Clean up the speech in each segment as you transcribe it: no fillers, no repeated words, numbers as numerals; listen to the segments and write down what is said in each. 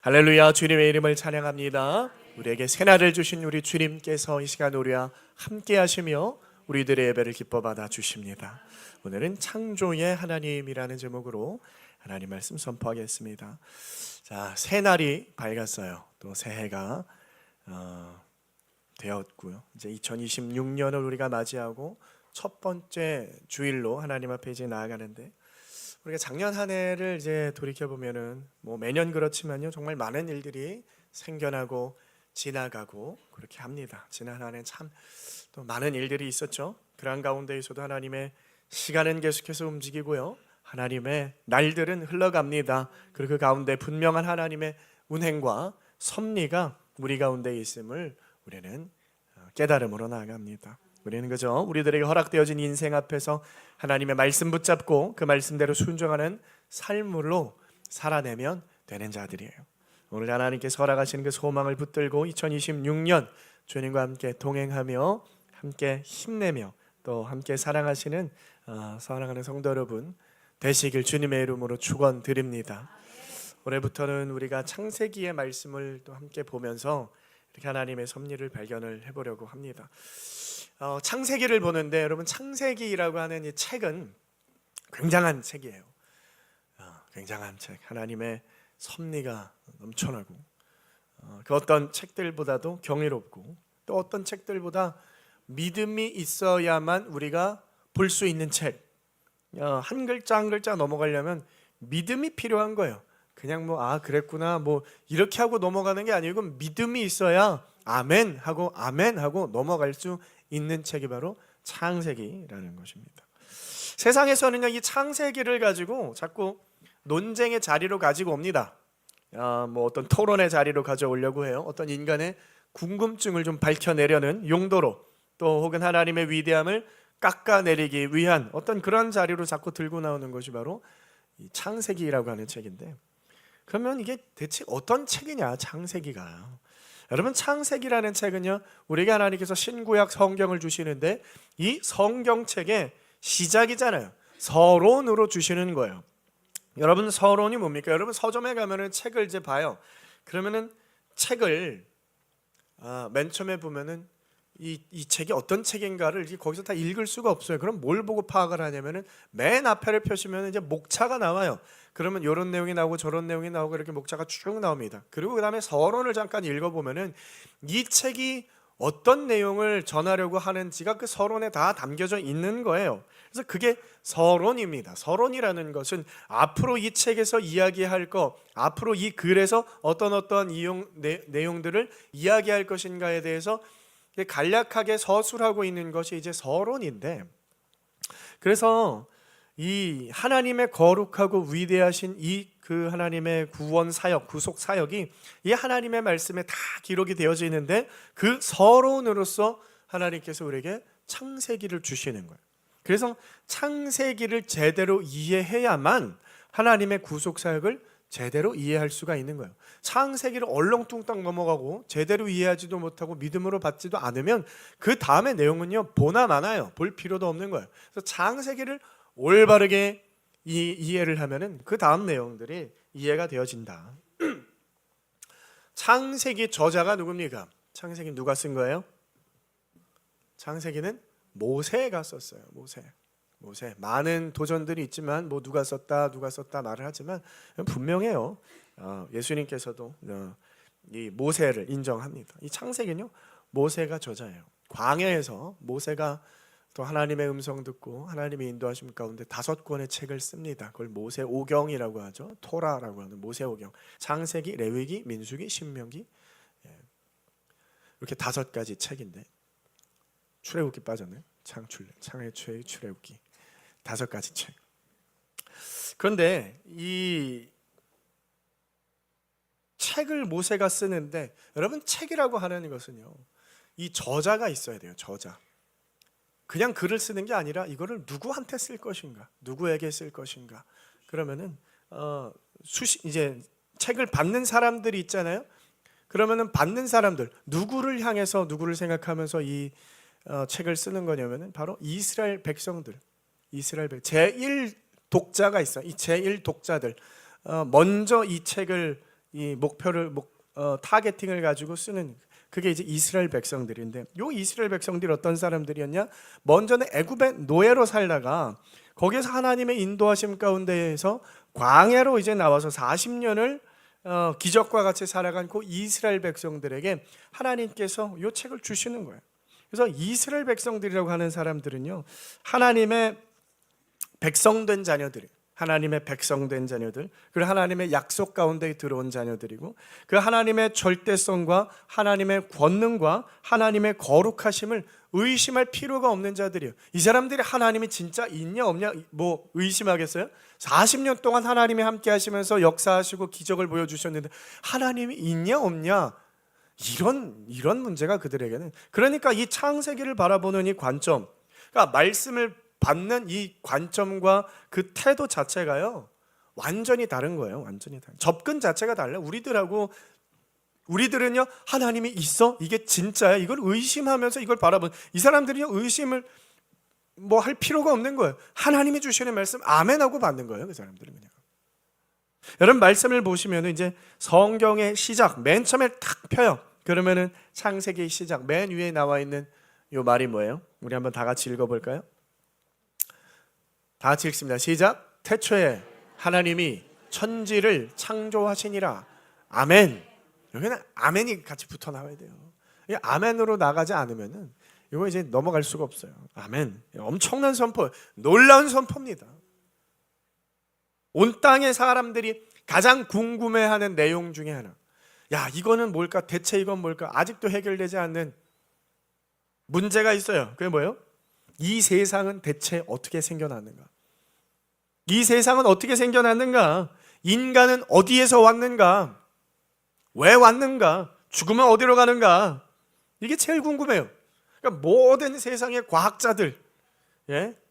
할렐루야. 주님의 이름을 찬양합니다. 우리에게 새날을 주신 우리 주님께서 이 시간 우리와 함께 하시며 우리들의 예배를 기뻐 받아 주십니다. 오늘은 창조의 하나님이라는 제목으로 하나님 말씀 선포하겠습니다. 자, 새날이 밝았어요. 또 새해가 되었고요. 이제 2026년을 우리가 맞이하고 첫 번째 주일로 하나님 앞에 이제 나아가는데, 우리가 작년 한 해를 이제 돌이켜 보면은 매년 그렇지만요, 정말 많은 일들이 생겨나고 지나가고 그렇게 합니다. 지난 한 해 참 또 많은 일들이 있었죠. 그런 가운데에서도 하나님의 시간은 계속해서 움직이고요, 하나님의 날들은 흘러갑니다. 그리고 그 가운데 분명한 하나님의 운행과 섭리가 우리 가운데 있음을 우리는 깨달음으로 나아갑니다. 우리는 그저 우리들에게 허락되어진 인생 앞에서 하나님의 말씀 붙잡고 그 말씀대로 순종하는 삶으로 살아내면 되는 자들이에요. 오늘 하나님께서 허락하시는 그 소망을 붙들고 2026년 주님과 함께 동행하며 함께 힘내며 또 함께 사랑하시는 사랑하는 성도 여러분 되시길 주님의 이름으로 축원드립니다. 올해부터는 우리가 창세기의 말씀을 또 함께 보면서 이렇게 하나님의 섭리를 발견을 해보려고 합니다. 창세기를 보는데, 여러분, 창세기라고 하는 이 책은 굉장한 책이에요. 굉장한 책. 하나님의 섭리가 넘쳐나고 그 어떤 책들보다도 경이롭고 또 어떤 책들보다 믿음이 있어야만 우리가 볼 수 있는 책. 한 글자 한 글자 넘어가려면 믿음이 필요한 거예요. 그냥 그랬구나 이렇게 하고 넘어가는 게 아니고 믿음이 있어야 아멘 하고 넘어갈 수 있는 책이 바로 창세기라는 것입니다. 세상에서는요, 이 창세기를 가지고 자꾸 논쟁의 자리로 가지고 옵니다. 어떤 토론의 자리로 가져오려고 해요. 어떤 인간의 궁금증을 좀 밝혀내려는 용도로, 또 혹은 하나님의 위대함을 깎아내리기 위한 어떤 그런 자리로 자꾸 들고 나오는 것이 바로 이 창세기라고 하는 책인데, 그러면 이게 대체 어떤 책이냐, 창세기가. 여러분, 창세기라는 책은요, 우리가 하나님께서 신구약 성경을 주시는데 이 성경책의 시작이잖아요. 서론으로 주시는 거예요. 여러분, 서론이 뭡니까? 여러분, 서점에 가면은 책을 이제 봐요. 그러면은 책을 맨 처음에 보면은 이 책이 어떤 책인가를 거기서 다 읽을 수가 없어요. 그럼 뭘 보고 파악을 하냐면은 맨 앞에를 펴시면 이제 목차가 나와요. 그러면 이런 내용이 나오고 저런 내용이 나오고 이렇게 목차가 쭉 나옵니다. 그리고 그 다음에 서론을 잠깐 읽어보면은 이 책이 어떤 내용을 전하려고 하는지가 그 서론에 다 담겨져 있는 거예요. 그래서 그게 서론입니다. 서론이라는 것은 앞으로 이 책에서 이야기할 것, 앞으로 이 글에서 어떤 내용들을 이야기할 것인가에 대해서 간략하게 서술하고 있는 것이 이제 서론인데, 그래서 이 하나님의 거룩하고 위대하신 그 하나님의 구원 사역, 구속 사역이 이 하나님의 말씀에 다 기록이 되어져 있는데, 그 서론으로서 하나님께서 우리에게 창세기를 주시는 거예요. 그래서 창세기를 제대로 이해해야만 하나님의 구속 사역을 제대로 이해할 수가 있는 거예요. 창세기를 얼렁뚱땅 넘어가고 제대로 이해하지도 못하고 믿음으로 받지도 않으면 그 다음의 내용은요, 보나 마나요. 볼 필요도 없는 거예요. 그래서 창세기를 올바르게 이해를 하면은 그 다음 내용들이 이해가 되어진다. 창세기 저자가 누굽니까? 창세기 누가 쓴 거예요? 창세기는 모세가 썼어요. 모세. 많은 도전들이 있지만 누가 썼다 말을 하지만 분명해요. 예수님께서도 이 모세를 인정합니다. 이 창세기는요, 모세가 저자예요. 광야에서 모세가 또 하나님의 음성 듣고 하나님의 인도하심 가운데 5권의 책을 씁니다. 그걸 모세오경이라고 하죠. 토라라고 하는 모세오경. 창세기, 레위기, 민수기, 신명기, 이렇게 5가지 책인데, 출애굽기 빠졌네요. 창의 최의 출애굽기. 5가지 책. 그런데 이 책을 모세가 쓰는데, 여러분, 책이라고 하는 것은요, 이 저자가 있어야 돼요. 저자. 그냥 글을 쓰는 게 아니라 이거를 누구한테 쓸 것인가, 누구에게 쓸 것인가. 그러면은 이제 책을 받는 사람들이 있잖아요. 그러면은 받는 사람들, 누구를 향해서, 누구를 생각하면서 이 책을 쓰는 거냐면은 바로 이스라엘 백성들. 제1 독자가 있어요. 이 제1 독자들, 먼저 이 책을 이 목표를 타겟팅을 가지고 쓰는, 그게 이제 이스라엘 백성들인데, 요 이스라엘 백성들이 어떤 사람들이었냐? 먼저는 애굽의 노예로 살다가 거기에서 하나님의 인도하심 가운데에서 광야로 이제 나와서 40년을 기적과 같이 살아간 그 이스라엘 백성들에게 하나님께서 요 책을 주시는 거예요. 그래서 이스라엘 백성들이라고 하는 사람들은요, 하나님의 백성된 자녀들이에요. 하나님의 백성된 자녀들, 그리고 하나님의 약속 가운데 들어온 자녀들이고, 그 하나님의 절대성과 하나님의 권능과 하나님의 거룩하심을 의심할 필요가 없는 자들이에요. 이 사람들이 하나님이 진짜 있냐 없냐 뭐 의심하겠어요? 40년 동안 하나님이 함께 하시면서 역사하시고 기적을 보여주셨는데 하나님이 있냐 없냐, 이런 문제가 그들에게는. 그러니까 이 창세기를 바라보는 이 관점, 그러니까 말씀을 받는 이 관점과 그 태도 자체가요, 완전히 다른 거예요. 완전히 다른. 접근 자체가 달라요. 우리들은요, 하나님이 있어? 이게 진짜야? 이걸 의심하면서 이걸 바라본, 이 사람들이요, 의심을 뭐 할 필요가 없는 거예요. 하나님이 주시는 말씀 아멘하고 받는 거예요. 그 사람들은 그냥. 여러분, 말씀을 보시면 이제 성경의 시작, 맨 처음에 탁 펴요. 그러면은 창세기의 시작 맨 위에 나와 있는 요 말이 뭐예요? 우리 한번 다 같이 읽어볼까요? 다 같이 읽습니다. 시작. 태초에 하나님이 천지를 창조하시니라. 아멘. 여기는 아멘이 같이 붙어 나와야 돼요. 이 아멘으로 나가지 않으면은 이거 이제 넘어갈 수가 없어요. 아멘. 엄청난 선포, 놀라운 선포입니다. 온 땅의 사람들이 가장 궁금해하는 내용 중에 하나. 야, 이거는 뭘까? 대체 이건 뭘까? 아직도 해결되지 않는 문제가 있어요. 그게 뭐예요? 이 세상은 대체 어떻게 생겨났는가? 이 세상은 어떻게 생겨났는가? 인간은 어디에서 왔는가? 왜 왔는가? 죽으면 어디로 가는가? 이게 제일 궁금해요. 그러니까 모든 세상의 과학자들,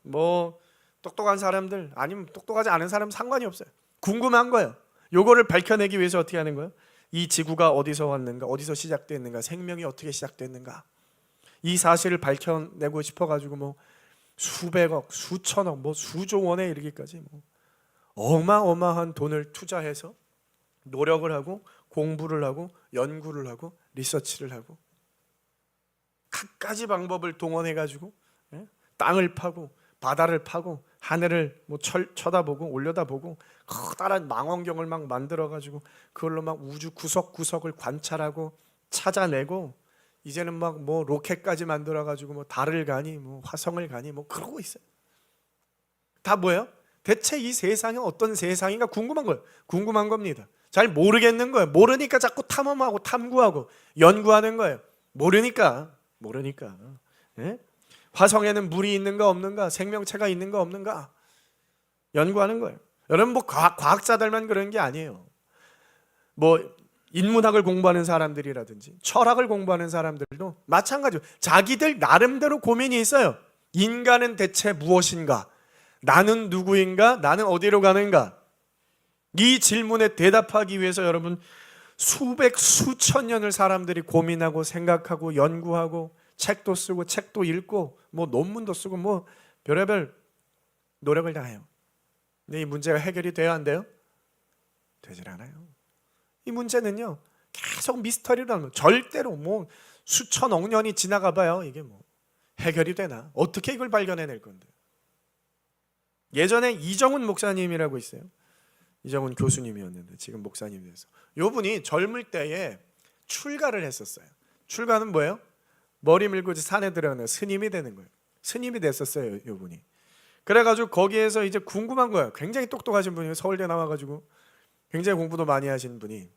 뭐 똑똑한 사람들 아니면 똑똑하지 않은 사람 상관이 없어요. 궁금한 거예요. 요거를 밝혀내기 위해서 어떻게 하는 거예요? 이 지구가 어디서 왔는가? 어디서 시작됐는가? 생명이 어떻게 시작됐는가? 이 사실을 밝혀내고 싶어가지고 뭐 수백억, 수천억, 뭐 수조 원에 이르기까지 뭐 어마어마한 돈을 투자해서 노력을 하고 공부를 하고 연구를 하고 리서치를 하고 갖가지 방법을 동원해가지고 땅을 파고 바다를 파고 하늘을 뭐 쳐다보고 올려다보고 커다란 망원경을 막 만들어가지고 그걸로 막 우주 구석구석을 관찰하고 찾아내고 이제는 막 뭐 로켓까지 만들어가지고 뭐 달을 가니 뭐 화성을 가니 뭐 그러고 있어요. 다 뭐예요? 대체 이 세상이 어떤 세상인가 궁금한 거예요. 궁금한 겁니다. 잘 모르겠는 거예요. 모르니까 자꾸 탐험하고 탐구하고 연구하는 거예요. 모르니까. 화성에는 물이 있는가 없는가, 생명체가 있는가 없는가 연구하는 거예요. 여러분, 뭐 과학자들만 그런 게 아니에요. 뭐 인문학을 공부하는 사람들이라든지 철학을 공부하는 사람들도 마찬가지로 자기들 나름대로 고민이 있어요. 인간은 대체 무엇인가? 나는 누구인가? 나는 어디로 가는가? 이 질문에 대답하기 위해서 여러분 수백 수천 년을 사람들이 고민하고 생각하고 연구하고 책도 쓰고 책도 읽고 뭐 논문도 쓰고 뭐 별의별 노력을 다 해요. 근데 이 문제가 해결이 돼야 안 돼요? 되질 않아요. 이 문제는요 계속 미스터리라는 거. 절대로 뭐 수천억 년이 지나가 봐요. 이게 뭐 해결이 되나? 어떻게 이걸 발견해낼 건데? 예전에 이정훈 목사님이라고 있어요. 이정훈 교수님이었는데 지금 목사님이 돼서, 요 분이 젊을 때에 출가를 했었어요. 출가는 뭐예요? 머리 밀고 산에 들어가는 스님이 되는 거예요. 스님이 됐었어요, 요 분이. 그래가지고 거기에서 이제 궁금한 거예요. 굉장히 똑똑하신 분이에요. 서울대 나와가지고 굉장히 공부도 많이 하신 분이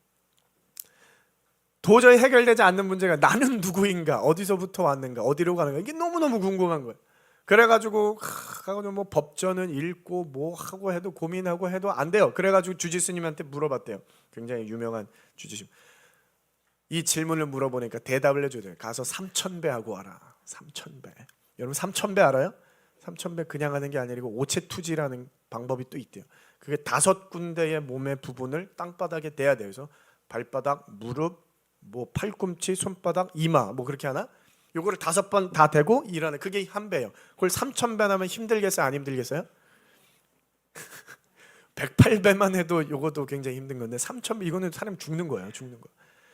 도저히 해결되지 않는 문제가 나는 누구인가, 어디서부터 왔는가, 어디로 가는가, 이게 너무너무 궁금한 거예요. 그래가지고 뭐 법전은 읽고 뭐 하고 해도 고민하고 해도 안 돼요. 그래가지고 주지스님한테 물어봤대요. 굉장히 유명한 주지스님. 이 질문을 물어보니까 대답을 해줘야 돼요. 가서 3000배 하고 와라. 3000배. 여러분 3000배 알아요? 3000배 그냥 하는 게 아니고 오체투지라는 방법이 또 있대요. 그게 5군데의 몸의 부분을 땅바닥에 대야 돼요. 그래서 발바닥, 무릎, 뭐 팔꿈치, 손바닥, 이마 뭐 그렇게 하나? 요거를 5번 다 대고 일하는, 그게 한 배예요. 그걸 3000배 하면 힘들겠어요? 안 힘들겠어요? 108배만 해도 요것도 굉장히 힘든 건데 3000배 이거는 사람 죽는 거예요. 죽는 거.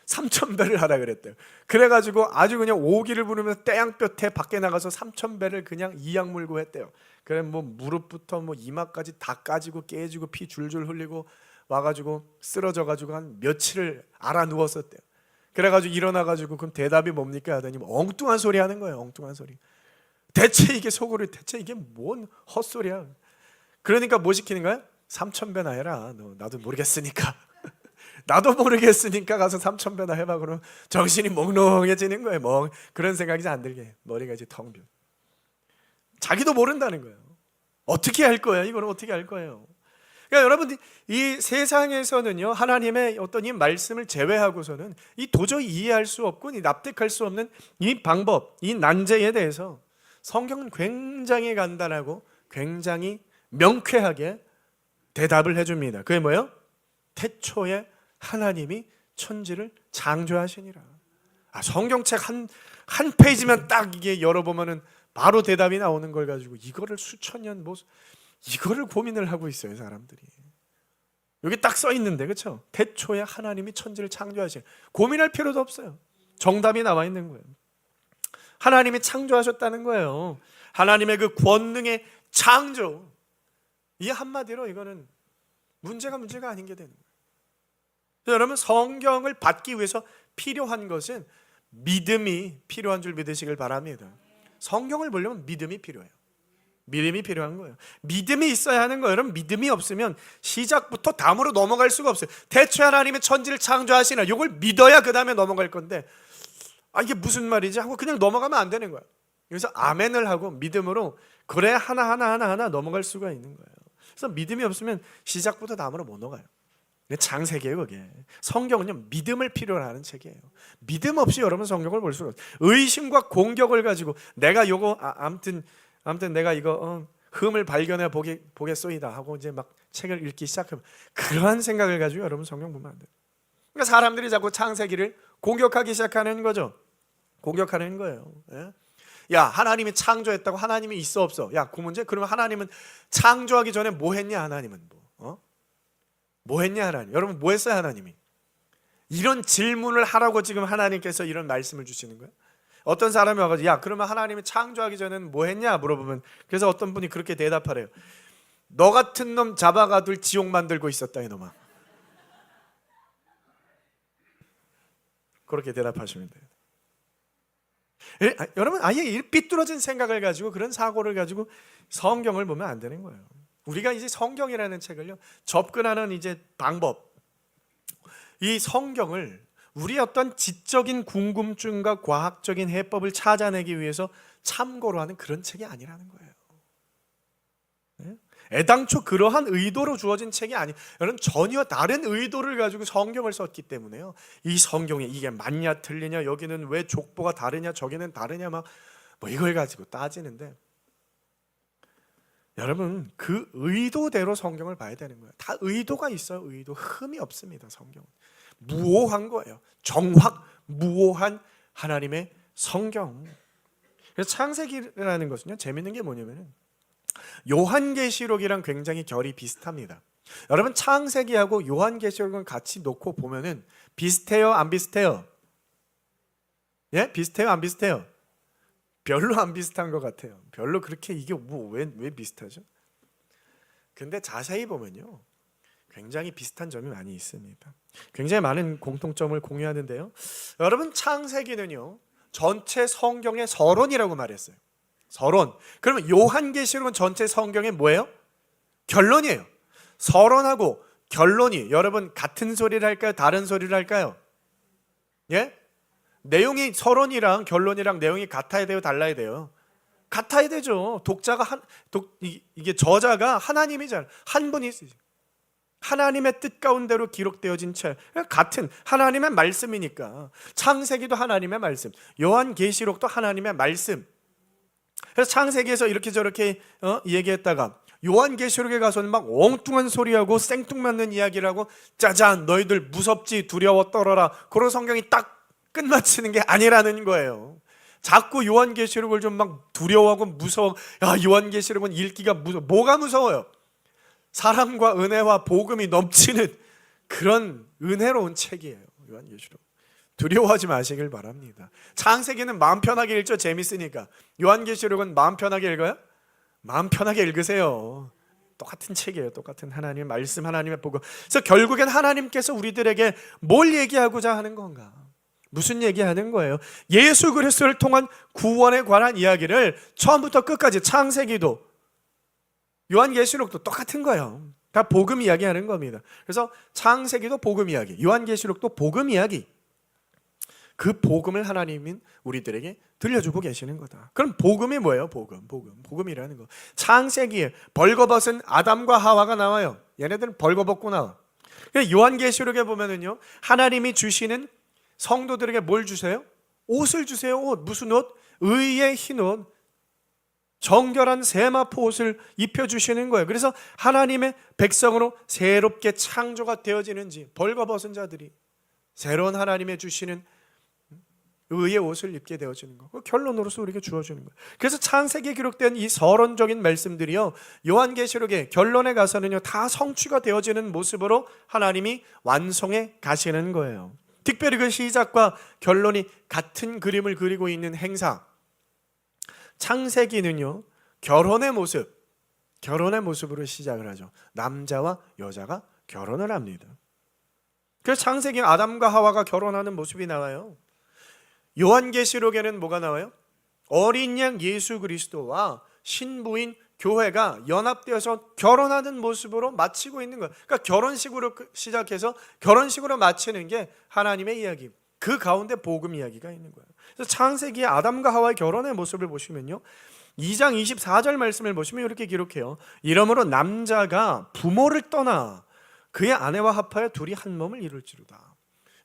3000배를 하라 그랬대요. 그래가지고 아주 그냥 오기를 부르면서 떼양볕에 밖에 나가서 3000배를 그냥 이악 물고 했대요. 그래 뭐 무릎부터 뭐 이마까지 다 까지고 깨지고 피 줄줄 흘리고 와가지고 쓰러져가지고 한 며칠을 알아 누웠었대요. 그래가지고 일어나가지고 그럼 대답이 뭡니까 하더니 엉뚱한 소리 하는 거예요. 엉뚱한 소리. 대체 이게 속으로 대체 이게 뭔 헛소리야. 그러니까 뭐 시키는 거야? 3000배나 해라. 나도 모르겠으니까. 나도 모르겠으니까 가서 3000배나 해봐. 그러면 정신이 몽롱해지는 거예요. 그런 생각이 잘 안 들게. 머리가 이제 텅 비어. 자기도 모른다는 거예요. 어떻게 할 거예요? 이거는 어떻게 할 거예요? 그러니까 여러분 이 세상에서는요 하나님의 어떤 이 말씀을 제외하고서는 이 도저히 이해할 수 없고 이 납득할 수 없는 이 방법, 이 난제에 대해서 성경은 굉장히 간단하고 굉장히 명쾌하게 대답을 해줍니다. 그게 뭐예요? 태초에 하나님이 천지를 창조하시니라. 성경책 한 페이지만 딱 이게 열어보면은 바로 대답이 나오는 걸 가지고 이거를 수천 년 이거를 고민을 하고 있어요 사람들이. 여기 딱 써 있는데 그렇죠? 태초에 하나님이 천지를 창조하신. 고민할 필요도 없어요. 정답이 나와 있는 거예요. 하나님이 창조하셨다는 거예요. 하나님의 그 권능의 창조. 이 한마디로 이거는 문제가 아닌 게 되는 거예요. 여러분 성경을 받기 위해서 필요한 것은 믿음이 필요한 줄 믿으시길 바랍니다. 성경을 보려면 믿음이 필요해요. 믿음이 필요한 거예요. 믿음이 있어야 하는 거예요. 여러분 믿음이 없으면 시작부터 다음으로 넘어갈 수가 없어요. 대체 하나님의 천지를 창조하시나 이걸 믿어야 그 다음에 넘어갈 건데 이게 무슨 말이지 하고 그냥 넘어가면 안 되는 거예요. 여기서 아멘을 하고 믿음으로 그래 하나 넘어갈 수가 있는 거예요. 그래서 믿음이 없으면 시작부터 다음으로 못 넘어가요. 창세기예요 그게. 성경은요 믿음을 필요로 하는 책이에요. 믿음 없이 여러분 성경을 볼 수가 없어요. 의심과 공격을 가지고 내가 요거 아무튼 내가 이거 흠을 발견해 보겠소이다 하고 이제 막 책을 읽기 시작하면 그러한 생각을 가지고 여러분 성경 보면 안 돼요. 그러니까 사람들이 자꾸 창세기를 공격하기 시작하는 거죠. 공격하는 거예요. 예? 야 하나님이 창조했다고 하나님이 있어 없어? 야 그 문제? 그러면 하나님은 창조하기 전에 뭐 했냐 하나님은 뭐 했냐 하나님? 여러분 뭐 했어요 하나님이? 이런 질문을 하라고 지금 하나님께서 이런 말씀을 주시는 거예요. 어떤 사람이 와가지고 야 그러면 하나님이 창조하기 전에는 뭐 했냐 물어보면 그래서 어떤 분이 그렇게 대답하래요. 너 같은 놈 잡아가둘 지옥 만들고 있었다 이놈아. 그렇게 대답하시면 돼요. 여러분 아예 삐뚤어진 생각을 가지고 그런 사고를 가지고 성경을 보면 안 되는 거예요. 우리가 이제 성경이라는 책을요 접근하는 이제 방법, 이 성경을 우리 어떤 지적인 궁금증과 과학적인 해법을 찾아내기 위해서 참고로 하는 그런 책이 아니라는 거예요. 네? 애당초 그러한 의도로 주어진 책이 아니에요. 여러분 전혀 다른 의도를 가지고 성경을 썼기 때문에요. 이 성경에 이게 맞냐 틀리냐, 여기는 왜 족보가 다르냐, 저기는 다르냐 막 뭐 이걸 가지고 따지는데 여러분 그 의도대로 성경을 봐야 되는 거예요. 다 의도가 있어요. 의도 흠이 없습니다. 성경은 무오한 거예요. 정확무오한 하나님의 성경. 그래서 창세기라는 것은요 재밌는 게 뭐냐면은 요한계시록이랑 굉장히 결이 비슷합니다. 여러분 창세기하고 요한계시록은 같이 놓고 보면은 비슷해요 안 비슷해요? 예? 비슷해요 안 비슷해요? 별로 안 비슷한 것 같아요. 별로 그렇게 이게 왜 비슷하죠? 근데 자세히 보면요 굉장히 비슷한 점이 많이 있습니다. 굉장히 많은 공통점을 공유하는데요. 여러분 창세기는요 전체 성경의 서론이라고 말했어요. 서론. 그러면 요한계시록은 전체 성경의 뭐예요? 결론이에요. 서론하고 결론이 여러분 같은 소리를 할까요? 다른 소리를 할까요? 예? 내용이 서론이랑 결론이랑 내용이 같아야 돼요? 달라야 돼요? 같아야 되죠. 독자가 이게 저자가 하나님이잖아요. 한 분이 하나님의 뜻 가운데로 기록되어진 책 같은 하나님의 말씀이니까 창세기도 하나님의 말씀, 요한계시록도 하나님의 말씀. 그래서 창세기에서 이렇게 저렇게 얘기했다가 요한계시록에 가서는 막 엉뚱한 소리하고 생뚱맞는 이야기를 하고 짜잔 너희들 무섭지 두려워 떨어라 그런 성경이 딱 끝마치는 게 아니라는 거예요. 자꾸 요한계시록을 좀 막 두려워하고 무서워. 야 요한계시록은 읽기가 무서워. 뭐가 무서워요? 사랑과 은혜와 복음이 넘치는 그런 은혜로운 책이에요. 요한계시록. 두려워하지 마시길 바랍니다. 창세기는 마음 편하게 읽죠. 재밌으니까. 요한계시록은 마음 편하게 읽어요? 마음 편하게 읽으세요. 똑같은 책이에요. 똑같은 하나님의 말씀, 하나님의 복음. 그래서 결국엔 하나님께서 우리들에게 뭘 얘기하고자 하는 건가? 무슨 얘기하는 거예요? 예수 그리스도를 통한 구원에 관한 이야기를 처음부터 끝까지 창세기도 요한계시록도 똑같은 거예요. 다 복음 이야기하는 겁니다. 그래서 창세기도 복음 이야기, 요한계시록도 복음 이야기. 그 복음을 하나님은 우리들에게 들려주고 계시는 거다. 그럼 복음이 뭐예요? 복음이라는 거. 창세기에 벌거벗은 아담과 하와가 나와요. 얘네들은 벌거벗고 나와. 요한계시록에 보면은요, 하나님이 주시는 성도들에게 뭘 주세요? 옷을 주세요. 옷. 무슨 옷? 의의 흰 옷, 정결한 세마포 옷을 입혀주시는 거예요. 그래서 하나님의 백성으로 새롭게 창조가 되어지는지, 벌거벗은 자들이 새로운 하나님의 주시는 의의 옷을 입게 되어지는 거. 결론으로서 우리에게 주어지는 거예요. 그래서 창세기에 기록된 이 서론적인 말씀들이요, 요한계시록의 결론에 가서는요, 다 성취가 되어지는 모습으로 하나님이 완성해 가시는 거예요. 특별히 그 시작과 결론이 같은 그림을 그리고 있는 행사, 창세기는요, 결혼의 모습으로 시작을 하죠. 남자와 여자가 결혼을 합니다. 그래서 창세기 아담과 하와가 결혼하는 모습이 나와요. 요한계시록에는 뭐가 나와요? 어린 양 예수 그리스도와 신부인 교회가 연합되어서 결혼하는 모습으로 마치고 있는 거예요. 그러니까 결혼식으로 시작해서 결혼식으로 마치는 게 하나님의 이야기, 그 가운데 복음 이야기가 있는 거예요. 그래서 창세기의 아담과 하와의 결혼의 모습을 보시면요, 2장 24절 말씀을 보시면 이렇게 기록해요. 이러므로 남자가 부모를 떠나 그의 아내와 합하여 둘이 한 몸을 이룰지로다.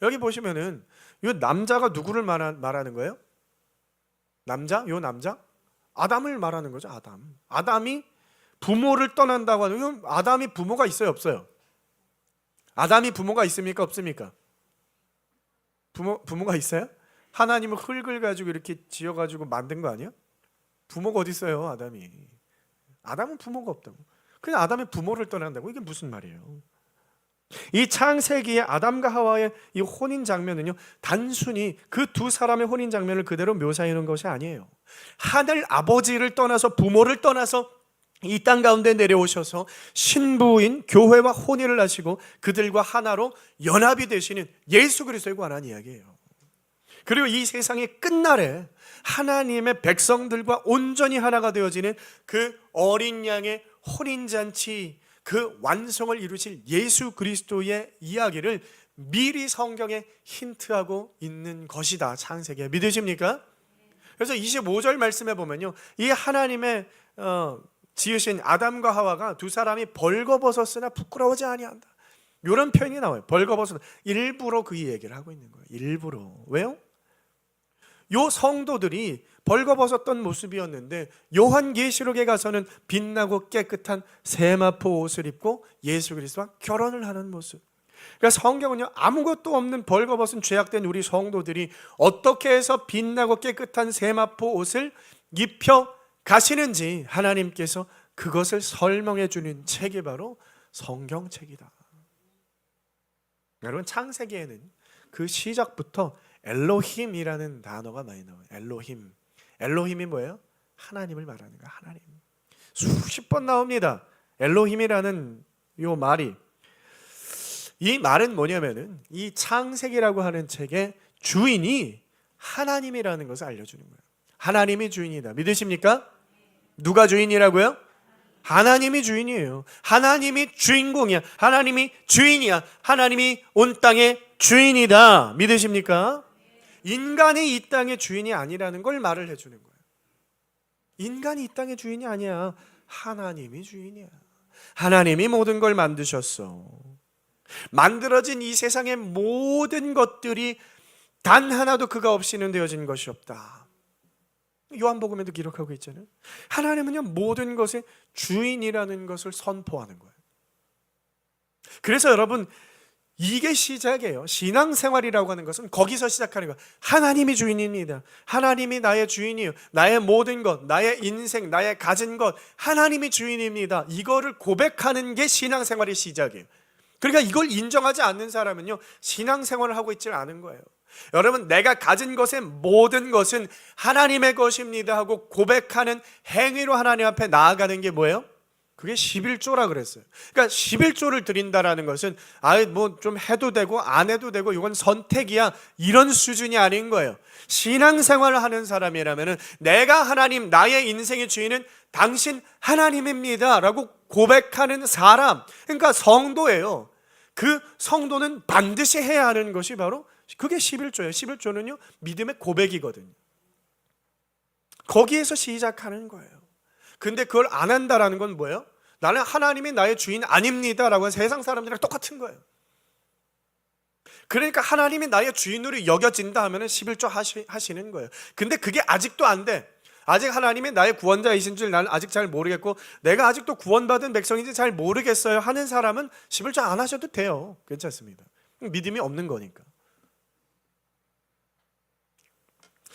여기 보시면은 이 남자가 누구를 말하는 거예요? 남자? 아담을 말하는 거죠. 아담이 부모를 떠난다고 하는, 아담이 부모가 있어요, 없어요? 아담이 부모가 있습니까, 없습니까? 부모가 있어요? 하나님은 흙을 가지고 이렇게 지어가지고 만든 거 아니야? 부모가 어디 있어요, 아담은 부모가 없다고. 그냥 아담이 부모를 떠난다고, 이게 무슨 말이에요? 이 창세기의 아담과 하와의 이 혼인 장면은요, 단순히 그 두 사람의 혼인 장면을 그대로 묘사해 놓은 것이 아니에요. 하늘 아버지를 떠나서, 부모를 떠나서 이 땅 가운데 내려오셔서 신부인 교회와 혼인을 하시고 그들과 하나로 연합이 되시는 예수 그리스도에 관한 이야기예요. 그리고 이 세상의 끝날에 하나님의 백성들과 온전히 하나가 되어지는 그 어린 양의 혼인잔치, 그 완성을 이루실 예수 그리스도의 이야기를 미리 성경에 힌트하고 있는 것이다. 창세기에. 믿으십니까? 그래서 25절 말씀에 보면요, 이 하나님의 지으신 아담과 하와가 두 사람이 벌거벗었으나 부끄러워하지 아니한다, 이런 표현이 나와요. 벌거벗은, 일부러 그 얘기를 하고 있는 거예요. 일부러. 왜요? 요 성도들이 벌거벗었던 모습이었는데 요한계시록에 가서는 빛나고 깨끗한 세마포 옷을 입고 예수 그리스도와 결혼을 하는 모습. 그러니까 성경은요, 아무것도 없는 벌거벗은 죄악된 우리 성도들이 어떻게 해서 빛나고 깨끗한 세마포 옷을 입혀 가시는지 하나님께서 그것을 설명해 주는 책이 바로 성경책이다. 여러분, 창세기에는 그 시작부터 엘로힘이라는 단어가 많이 나와요. 엘로힘이 뭐예요? 하나님을 말하는 거예요. 하나님. 수십 번 나옵니다. 엘로힘이라는 요 말이. 이 말은 뭐냐면은 이 창세기라고 하는 책의 주인이 하나님이라는 것을 알려주는 거예요. 하나님이 주인이다. 믿으십니까? 누가 주인이라고요? 하나님이 주인이에요. 하나님이 주인공이야. 하나님이 주인이야. 하나님이 온 땅의 주인이다. 믿으십니까? 인간이 이 땅의 주인이 아니라는 걸 말을 해주는 거예요. 인간이 이 땅의 주인이 아니야. 하나님이 주인이야. 하나님이 모든 걸 만드셨어. 만들어진 이 세상의 모든 것들이 단 하나도 그가 없이는 되어진 것이 없다. 요한복음에도 기록하고 있잖아요. 하나님은요, 모든 것의 주인이라는 것을 선포하는 거예요. 그래서 여러분, 이게 시작이에요. 신앙생활이라고 하는 것은 거기서 시작하는 거예요. 하나님이 주인입니다. 하나님이 나의 주인이에요. 나의 모든 것, 나의 인생, 나의 가진 것, 하나님이 주인입니다. 이거를 고백하는 게 신앙생활의 시작이에요. 그러니까 이걸 인정하지 않는 사람은요, 신앙생활을 하고 있지 않은 거예요. 여러분, 내가 가진 것의 모든 것은 하나님의 것입니다 하고 고백하는 행위로 하나님 앞에 나아가는 게 뭐예요? 그게 11조라 그랬어요. 그러니까 11조를 드린다라는 것은 뭐 좀 해도 되고 안 해도 되고 이건 선택이야, 이런 수준이 아닌 거예요. 신앙생활을 하는 사람이라면은 내가 하나님, 나의 인생의 주인은 당신 하나님입니다 라고 고백하는 사람, 그러니까 성도예요. 그 성도는 반드시 해야 하는 것이 바로 그게 11조예요. 11조는요, 믿음의 고백이거든요. 거기에서 시작하는 거예요. 근데 그걸 안 한다라는 건 뭐예요? 나는 하나님이 나의 주인 아닙니다 라고 세상 사람들이랑 똑같은 거예요. 그러니까 하나님이 나의 주인으로 여겨진다 하면 11조 하시는 거예요. 근데 그게 아직도 안 돼. 아직 하나님이 나의 구원자이신 줄 나는 아직 잘 모르겠고, 내가 아직도 구원받은 백성인지 잘 모르겠어요 하는 사람은 11조 안 하셔도 돼요. 괜찮습니다. 믿음이 없는 거니까.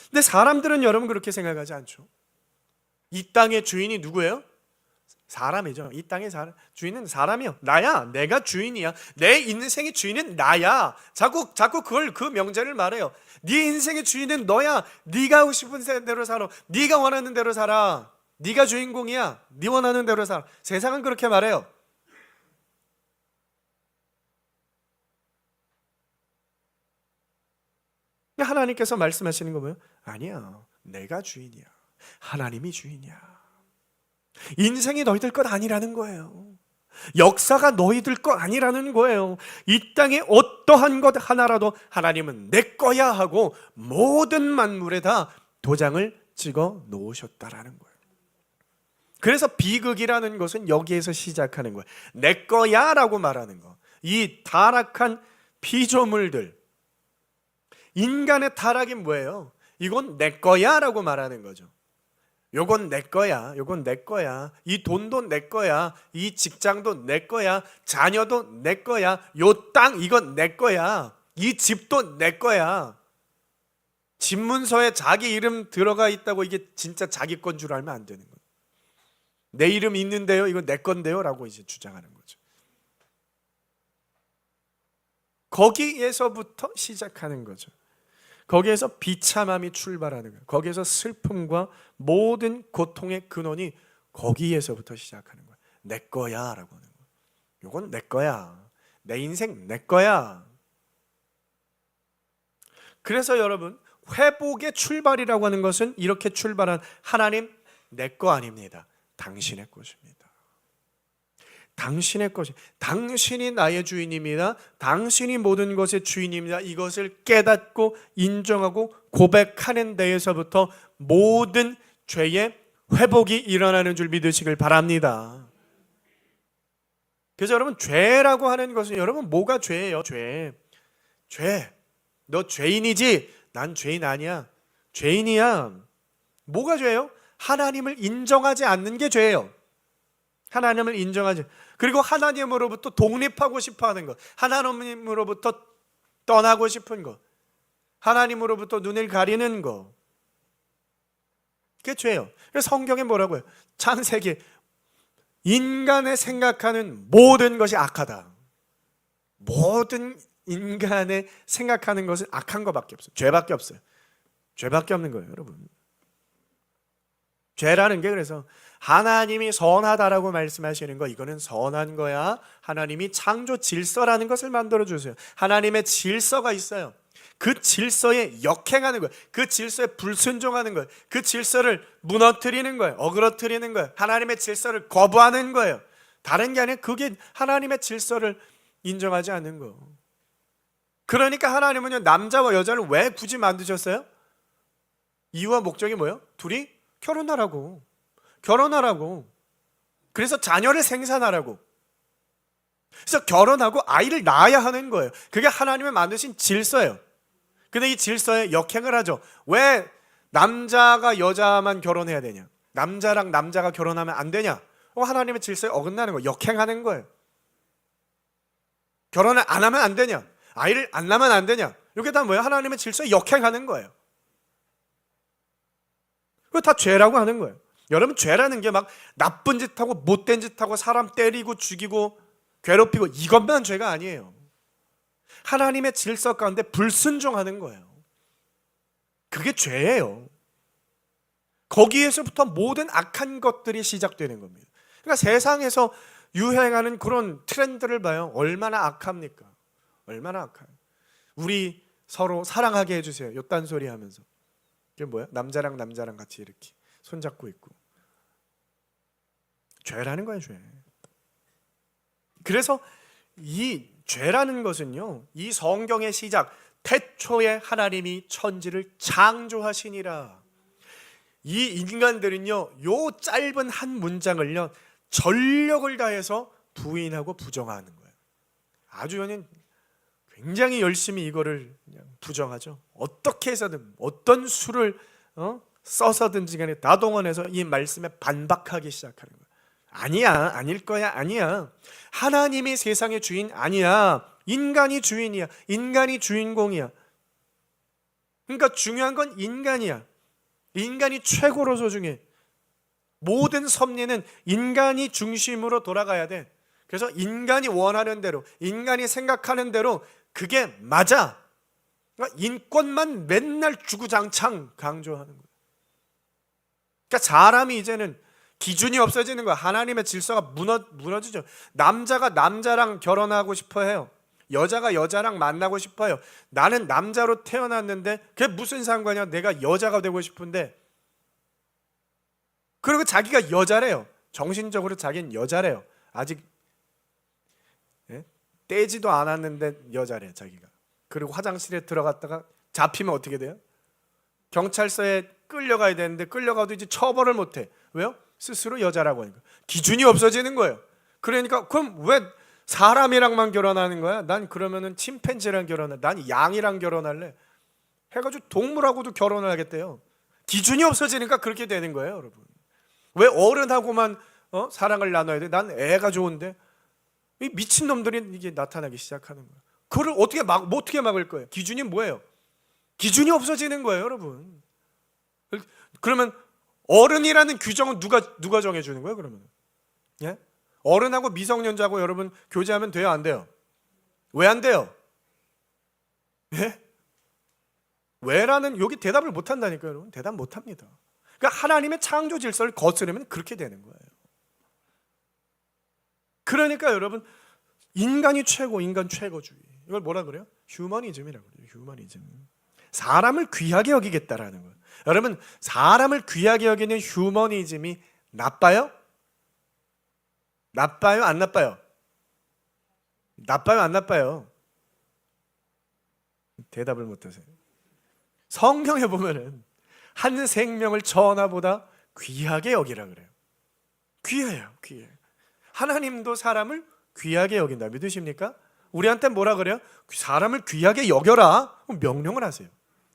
근데 사람들은 여러분 그렇게 생각하지 않죠. 이 땅의 주인이 누구예요? 사람이죠. 이 땅의 주인은 사람이요. 나야. 내가 주인이야. 내 인생의 주인은 나야. 자꾸 그걸, 그 명제를 말해요. 네 인생의 주인은 너야. 네가 하고 싶은 대로 살아. 네가 원하는 대로 살아. 네가 주인공이야. 네 원하는 대로 살아. 세상은 그렇게 말해요. 하나님께서 말씀하시는 거 뭐예요? 아니야. 내가 주인이야. 하나님이 주인이야. 인생이 너희들 것 아니라는 거예요. 역사가 너희들 것 아니라는 거예요. 이 땅에 어떠한 것 하나라도 하나님은 내 거야 하고 모든 만물에 다 도장을 찍어 놓으셨다라는 거예요. 그래서 비극이라는 것은 여기에서 시작하는 거예요. 내 거야 라고 말하는 거. 이 타락한 피조물들, 인간의 타락이 뭐예요? 이건 내 거야 라고 말하는 거죠. 요건 내 거야. 요건 내 거야. 이 돈도 내 거야. 이 직장도 내 거야. 자녀도 내 거야. 요 땅 이건 내 거야. 이 집도 내 거야. 집문서에 자기 이름 들어가 있다고 이게 진짜 자기 건 줄 알면 안 되는 거예요. 내 이름 있는데요. 이거 내 건데요. 라고 이제 주장하는 거죠. 거기에서부터 시작하는 거죠. 거기에서 비참함이 출발하는 거예요. 거기에서 슬픔과 모든 고통의 근원이 거기에서부터 시작하는 거예요. 내 거야 라고 하는 거예요. 이건 내 거야. 내 인생 내 거야. 그래서 여러분, 회복의 출발이라고 하는 것은 이렇게 출발한 하나님, 내 거 아닙니다. 당신의 것입니다. 당신의 것이, 당신이 나의 주인입니다. 당신이 모든 것의 주인입니다. 이것을 깨닫고 인정하고 고백하는 데에서부터 모든 죄의 회복이 일어나는 줄 믿으시길 바랍니다. 그래서 여러분, 죄라고 하는 것은 여러분 뭐가 죄예요? 죄. 너 죄인이지? 난 죄인 아니야. 죄인이야. 뭐가 죄예요? 하나님을 인정하지 않는 게 죄예요. 하나님을 인정하지, 그리고 하나님으로부터 독립하고 싶어하는 것, 하나님으로부터 떠나고 싶은 것, 하나님으로부터 눈을 가리는 것, 그게 죄예요. 그래서 성경에 뭐라고요? 창세기, 인간의 생각하는 모든 것이 악하다. 모든 인간의 생각하는 것은 악한 것밖에 없어요. 죄밖에 없어요. 죄밖에 없는 거예요, 여러분. 죄라는 게, 그래서 하나님이 선하다라고 말씀하시는 거, 이거는 선한 거야. 하나님이 창조 질서라는 것을 만들어 주세요. 하나님의 질서가 있어요. 그 질서에 역행하는 거예요. 그 질서에 불순종하는 거예요. 그 질서를 무너뜨리는 거예요. 어그러뜨리는 거예요. 하나님의 질서를 거부하는 거예요. 다른 게 아니라 그게 하나님의 질서를 인정하지 않는 거. 그러니까 하나님은요, 남자와 여자를 왜 굳이 만드셨어요? 이유와 목적이 뭐예요? 둘이 결혼하라고. 그래서 자녀를 생산하라고. 그래서 결혼하고 아이를 낳아야 하는 거예요. 그게 하나님의 만드신 질서예요. 근데 이 질서에 역행을 하죠. 왜 남자가 여자만 결혼해야 되냐? 남자랑 남자가 결혼하면 안 되냐? 하나님의 질서에 어긋나는 거예요. 역행하는 거예요. 결혼을 안 하면 안 되냐? 아이를 안 낳으면 안 되냐? 이게 다 뭐야? 하나님의 질서에 역행하는 거예요. 그거 다 죄라고 하는 거예요. 여러분, 죄라는 게 막 나쁜 짓하고 못된 짓하고 사람 때리고 죽이고 괴롭히고 이것만 죄가 아니에요. 하나님의 질서 가운데 불순종하는 거예요. 그게 죄예요. 거기에서부터 모든 악한 것들이 시작되는 겁니다. 그러니까 세상에서 유행하는 그런 트렌드를 봐요. 얼마나 악합니까? 얼마나 악해요. 우리 서로 사랑하게 해주세요. 요딴 소리 하면서. 이게 뭐야? 남자랑 남자랑 같이 이렇게 손잡고 있고. 죄라는 거예요, 죄. 그래서 이 죄라는 것은요, 이 성경의 시작, 태초에 하나님이 천지를 창조하시니라. 이 인간들은요, 요 짧은 한 문장을요, 전력을 다해서 부인하고 부정하는 거예요. 아주 그냥 굉장히 열심히 이거를 그냥 부정하죠. 어떻게 해서든 어떤 수를 써서든지 간에 다 동원해서 이 말씀에 반박하기 시작하는 거예요. 아니야, 아닐 거야, 아니야. 하나님이 세상의 주인 아니야. 인간이 주인이야. 인간이 주인공이야. 그러니까 중요한 건 인간이야. 인간이 최고로 소중해. 모든 섭리는 인간이 중심으로 돌아가야 돼. 그래서 인간이 원하는 대로, 인간이 생각하는 대로 그게 맞아. 그러니까 인권만 맨날 주구장창 강조하는 거예요. 그러니까 사람이 이제는 기준이 없어지는 거야. 하나님의 질서가 무너지죠. 남자가 남자랑 결혼하고 싶어 해요. 여자가 여자랑 만나고 싶어요. 나는 남자로 태어났는데 그게 무슨 상관이야? 내가 여자가 되고 싶은데. 그리고 자기가 여자래요. 정신적으로 자기는 여자래요. 아직 떼지도 않았는데 여자래, 자기가. 그리고 화장실에 들어갔다가 잡히면 어떻게 돼요? 경찰서에 끌려가야 되는데 끌려가도 이제 처벌을 못해. 왜요? 스스로 여자라고 하니까. 기준이 없어지는 거예요. 그러니까 그럼 왜 사람이랑만 결혼하는 거야? 난 그러면은 침팬지랑 결혼해. 난 양이랑 결혼할래. 해가지고 동물하고도 결혼을 하겠대요. 기준이 없어지니까 그렇게 되는 거예요, 여러분. 왜 어른하고만 사랑을 나눠야 돼? 난 애가 좋은데. 이 미친놈들이 이게 나타나기 시작하는 거예요. 그걸 어떻게 막을 거예요? 기준이 뭐예요? 기준이 없어지는 거예요, 여러분. 그러면 어른이라는 규정은 누가 정해주는 거예요, 그러면? 예? 어른하고 미성년자하고 여러분 교제하면 돼요, 안 돼요? 왜 안 돼요? 예? 왜라는 여기 대답을 못 한다니까요, 여러분. 대답 못 합니다. 그러니까 하나님의 창조 질서를 거스르면 그렇게 되는 거예요. 그러니까 여러분, 인간이 최고, 인간 최고주의. 이걸 뭐라 그래요? 휴머니즘이라고 그래요. 휴머니즘. 사람을 귀하게 여기겠다라는 거예요. 여러분, 사람을 귀하게 여기는 휴머니즘이 나빠요? 나빠요? 안 나빠요? 나빠요? 안 나빠요? 대답을 못하세요. 성경에 보면은 한 생명을 천하보다 귀하게 여기라 그래요. 귀해요, 귀해. 하나님도 사람을 귀하게 여긴다. 믿으십니까? 우리한테 뭐라 그래요? 사람을 귀하게 여겨라. 명령을 하세요.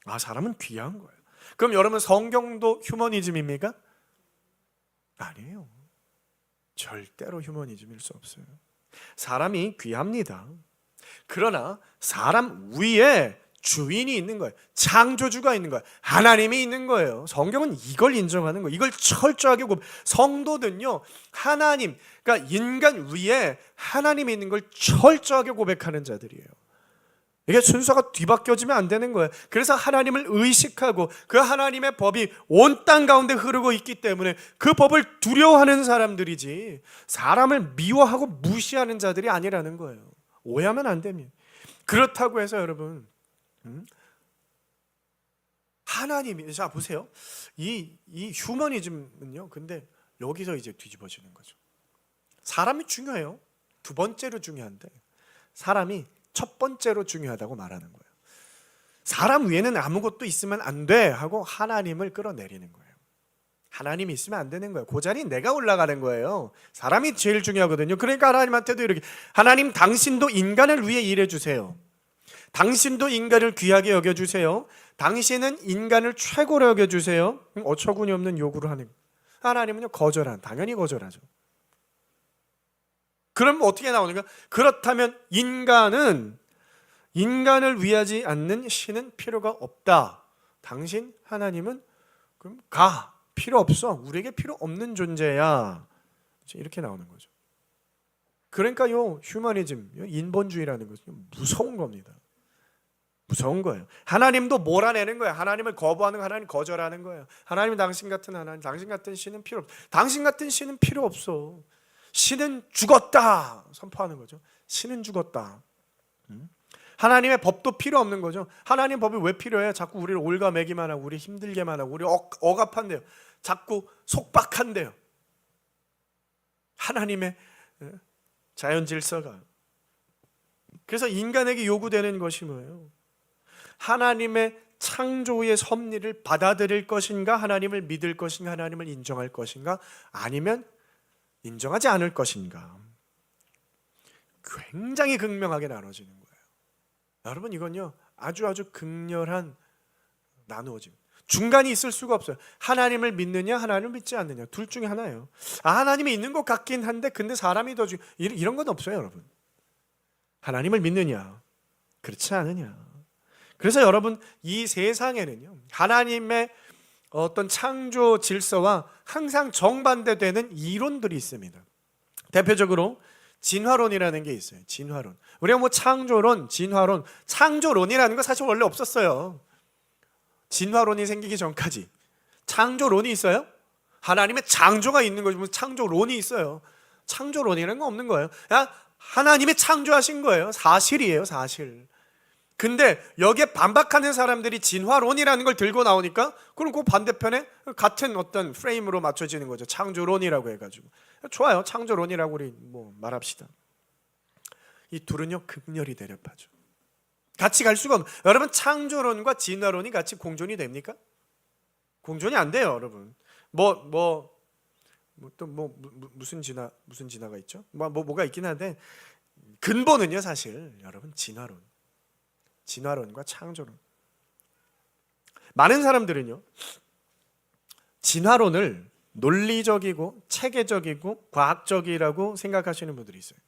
아, 사람은 귀한 거예요. 그럼 여러분, 성경도 휴머니즘입니까? 아니에요. 절대로 휴머니즘일 수 없어요. 사람이 귀합니다. 그러나 사람 위에 주인이 있는 거예요. 창조주가 있는 거예요. 하나님이 있는 거예요. 성경은 이걸 인정하는 거예요. 이걸 철저하게 성도는요, 하나님, 그러니까 인간 위에 하나님이 있는 걸 철저하게 고백하는 자들이에요. 이게 순서가 뒤바뀌어지면 안 되는 거예요. 그래서 하나님을 의식하고 그 하나님의 법이 온 땅 가운데 흐르고 있기 때문에 그 법을 두려워하는 사람들이지, 사람을 미워하고 무시하는 자들이 아니라는 거예요. 오해하면 안 됩니다. 그렇다고 해서 여러분, 하나님이, 자 보세요. 이 휴머니즘은요, 근데 여기서 이제 뒤집어지는 거죠. 사람이 중요해요. 두 번째로 중요한데 사람이 첫 번째로 중요하다고 말하는 거예요. 사람 위에는 아무것도 있으면 안 돼 하고 하나님을 끌어내리는 거예요. 하나님이 있으면 안 되는 거예요. 그 자리에 내가 올라가는 거예요. 사람이 제일 중요하거든요. 그러니까 하나님한테도 이렇게, 하나님 당신도 인간을 위해 일해 주세요. 당신도 인간을 귀하게 여겨주세요. 당신은 인간을 최고로 여겨주세요. 어처구니 없는 요구를 하는 거예요. 하나님은요, 당연히 거절하죠. 그럼 어떻게 나오는가? 그렇다면 인간을 위하지 않는 신은 필요가 없다. 당신 하나님은 그럼 필요 없어. 우리에게 필요 없는 존재야. 이렇게 나오는 거죠. 그러니까요, 휴머니즘, 인본주의라는 것은 무서운 겁니다. 무서운 거예요. 하나님도 몰아내는 거예요. 하나님을 거부하는 거, 하나님 거절하는 거예요. 하나님은 당신 같은 하나님, 당신 같은 신은 필요 없어. 당신 같은 신은 필요 없어. 신은 죽었다 선포하는 거죠. 신은 죽었다. 하나님의 법도 필요 없는 거죠. 하나님 법이 왜 필요해요? 자꾸 우리를 올가매기만 하고 우리 힘들게만 하고 우리 억압한대요. 자꾸 속박한대요. 하나님의 자연 질서가. 그래서 인간에게 요구되는 것이 뭐예요? 하나님의 창조의 섭리를 받아들일 것인가, 하나님을 믿을 것인가, 하나님을 인정할 것인가, 아니면 인정하지 않을 것인가. 굉장히 극명하게 나눠지는 거예요. 여러분, 이건요 아주 극렬한 나누어짐. 중간이 있을 수가 없어요. 하나님을 믿느냐, 하나님을 믿지 않느냐, 둘 중에 하나예요. 하나님이 있는 것 같긴 한데 근데 사람이 더 이런 건 없어요, 여러분. 하나님을 믿느냐, 그렇지 않느냐. 그래서 여러분, 이 세상에는요 하나님의 어떤 창조 질서와 항상 정반대되는 이론들이 있습니다. 대표적으로 진화론이라는 게 있어요. 진화론. 우리가 창조론, 진화론, 창조론이라는 거 사실 원래 없었어요. 진화론이 생기기 전까지 창조론이 있어요? 하나님의 창조가 있는 거지 무슨 창조론이 있어요? 창조론이라는 건 없는 거예요. 하나님이 창조하신 거예요. 사실이에요, 사실. 근데 여기에 반박하는 사람들이 진화론이라는 걸 들고 나오니까 그럼 그 반대편에 같은 어떤 프레임으로 맞춰지는 거죠. 창조론이라고 해가지고. 좋아요, 창조론이라고 우리 말합시다. 이 둘은요 극렬히 대립하죠. 같이 갈 수가 없는. 여러분, 창조론과 진화론이 같이 공존이 됩니까? 공존이 안 돼요, 여러분. 무슨 진화가 있죠? 뭐가 있긴 한데 근본은요 사실 여러분 진화론과 창조론. 많은 사람들은요 진화론을 논리적이고 체계적이고 과학적이라고 생각하시는 분들이 있어요.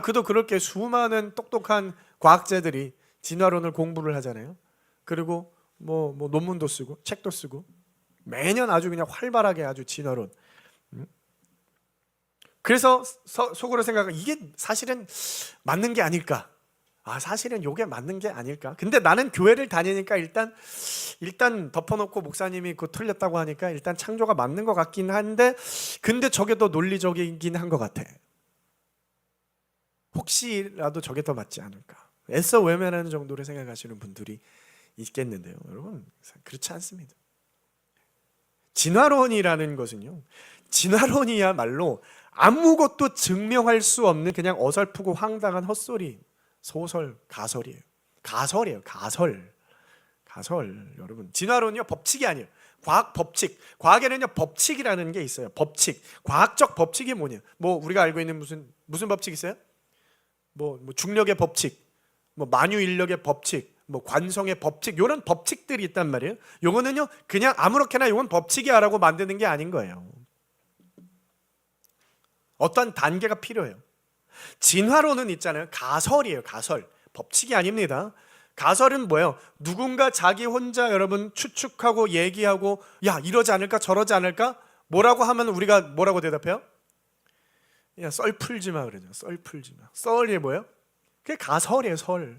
그도 그렇게 수많은 똑똑한 과학자들이 진화론을 공부를 하잖아요. 그리고 논문도 쓰고 책도 쓰고 매년 아주 그냥 활발하게 아주 진화론. 그래서 속으로 생각하고 이게 사실은 맞는 게 아닐까? 사실은 이게 맞는 게 아닐까? 근데 나는 교회를 다니니까 일단 덮어놓고 목사님이 그거 틀렸다고 하니까 일단 창조가 맞는 것 같긴 한데 근데 저게 더 논리적이긴 한 것 같아. 혹시라도 저게 더 맞지 않을까? 애써 외면하는 정도로 생각하시는 분들이 있겠는데요. 여러분, 그렇지 않습니다. 진화론이라는 것은요, 진화론이야말로 아무것도 증명할 수 없는 그냥 어설프고 황당한 헛소리, 소설, 가설이에요. 가설. 여러분, 진화론이요 법칙이 아니에요. 과학 법칙. 과학에는요 법칙이라는 게 있어요. 법칙. 과학적 법칙이 뭐냐? 우리가 알고 있는 무슨 법칙 있어요? 중력의 법칙, 만유인력의 법칙, 관성의 법칙, 이런 법칙들이 있단 말이에요. 요거는요 그냥 아무렇게나 이건 법칙이야라고 만드는 게 아닌 거예요. 어떤 단계가 필요해요. 진화론은 있잖아요. 가설이에요. 가설. 법칙이 아닙니다. 가설은 뭐예요? 누군가 자기 혼자 여러분 추측하고 얘기하고 이러지 않을까 저러지 않을까 뭐라고 하면 우리가 뭐라고 대답해요? 썰 풀지 마 그러죠. 썰 풀지 마. 썰이 뭐예요? 그게 가설이에요. 썰이.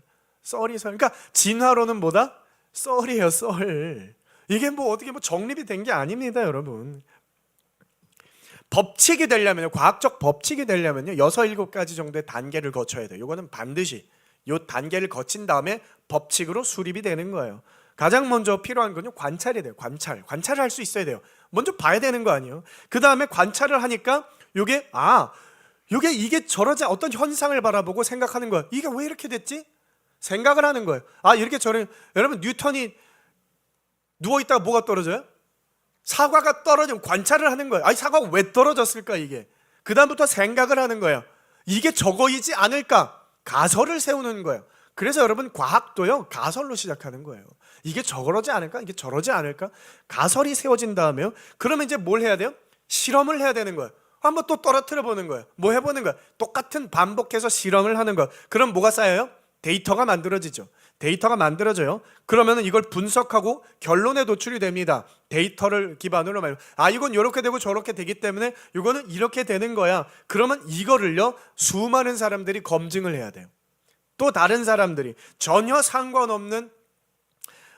그러니까 진화론은 뭐다? 썰이에요. 썰. 이게 어떻게 정립이 된 게 아닙니다, 여러분. 법칙이 되려면요, 과학적 법칙이 되려면요 6, 7가지 정도의 단계를 거쳐야 돼요. 이거는 반드시 이 단계를 거친 다음에 법칙으로 수립이 되는 거예요. 가장 먼저 필요한 건요 관찰이 돼요. 관찰을 할 수 있어야 돼요. 먼저 봐야 되는 거 아니에요. 그 다음에 관찰을 하니까 이게 저러지 어떤 현상을 바라보고 생각하는 거예요. 이게 왜 이렇게 됐지? 생각을 하는 거예요. 이렇게 여러분 뉴턴이 누워있다가 뭐가 떨어져요? 사과가 떨어지면 관찰을 하는 거예요. 사과가 왜 떨어졌을까 이게? 그 다음부터 생각을 하는 거예요. 이게 저거이지 않을까? 가설을 세우는 거예요. 그래서 여러분 과학도요 가설로 시작하는 거예요. 이게 저러지 않을까? 이게 저러지 않을까? 가설이 세워진 다음에요. 그러면 이제 뭘 해야 돼요? 실험을 해야 되는 거예요. 한번 또 떨어뜨려 보는 거예요. 뭐 해보는 거예요. 똑같은 반복해서 실험을 하는 거예요. 그럼 뭐가 쌓여요? 데이터가 만들어지죠. 데이터가 만들어져요. 그러면 이걸 분석하고 결론에 도출이 됩니다. 데이터를 기반으로 말이에요. 이건 이렇게 되고 저렇게 되기 때문에 이거는 이렇게 되는 거야. 그러면 이거를요, 수많은 사람들이 검증을 해야 돼요. 또 다른 사람들이 전혀 상관없는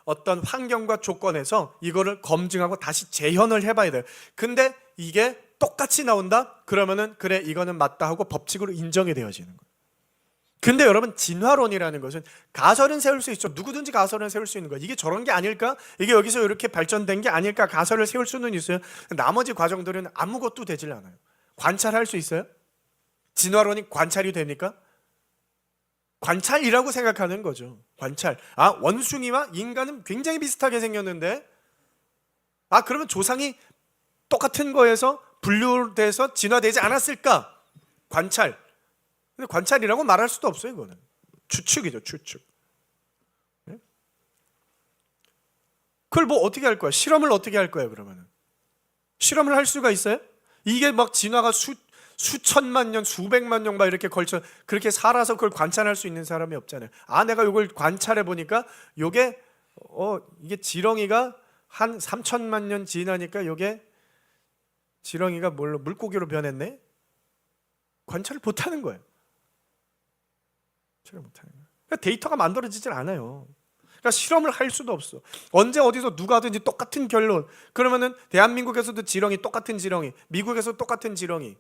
어떤 환경과 조건에서 이거를 검증하고 다시 재현을 해봐야 돼요. 근데 이게 똑같이 나온다? 그러면은 그래, 이거는 맞다 하고 법칙으로 인정이 되어지는 거예요. 근데 여러분, 진화론이라는 것은 가설은 세울 수 있죠. 누구든지 가설은 세울 수 있는 거예요. 이게 저런 게 아닐까? 이게 여기서 이렇게 발전된 게 아닐까? 가설을 세울 수는 있어요. 나머지 과정들은 아무것도 되질 않아요. 관찰할 수 있어요? 진화론이 관찰이 됩니까? 관찰이라고 생각하는 거죠. 관찰. 원숭이와 인간은 굉장히 비슷하게 생겼는데, 그러면 조상이 똑같은 거에서 분류돼서 진화되지 않았을까? 관찰. 근데 관찰이라고 말할 수도 없어요. 이거는 추측이죠. 추측. 그걸 뭐 어떻게 할 거야? 실험을 어떻게 할 거야? 그러면은 실험을 할 수가 있어요? 이게 막 진화가 수천만 년, 수백만 년 막 이렇게 걸쳐 그렇게 살아서 그걸 관찰할 수 있는 사람이 없잖아요. 내가 이걸 관찰해 보니까 이게 지렁이가 한 3천만 년 지나니까 이게 지렁이가 뭘로 물고기로 변했네? 관찰을 못 하는 거예요. 못하는 거예요. 그러니까 데이터가 만들어지질 않아요. 그러니까 실험을 할 수도 없어. 언제 어디서 누가 하든지 똑같은 결론. 그러면은 대한민국에서도 지렁이, 똑같은 지렁이, 미국에서 똑같은 지렁이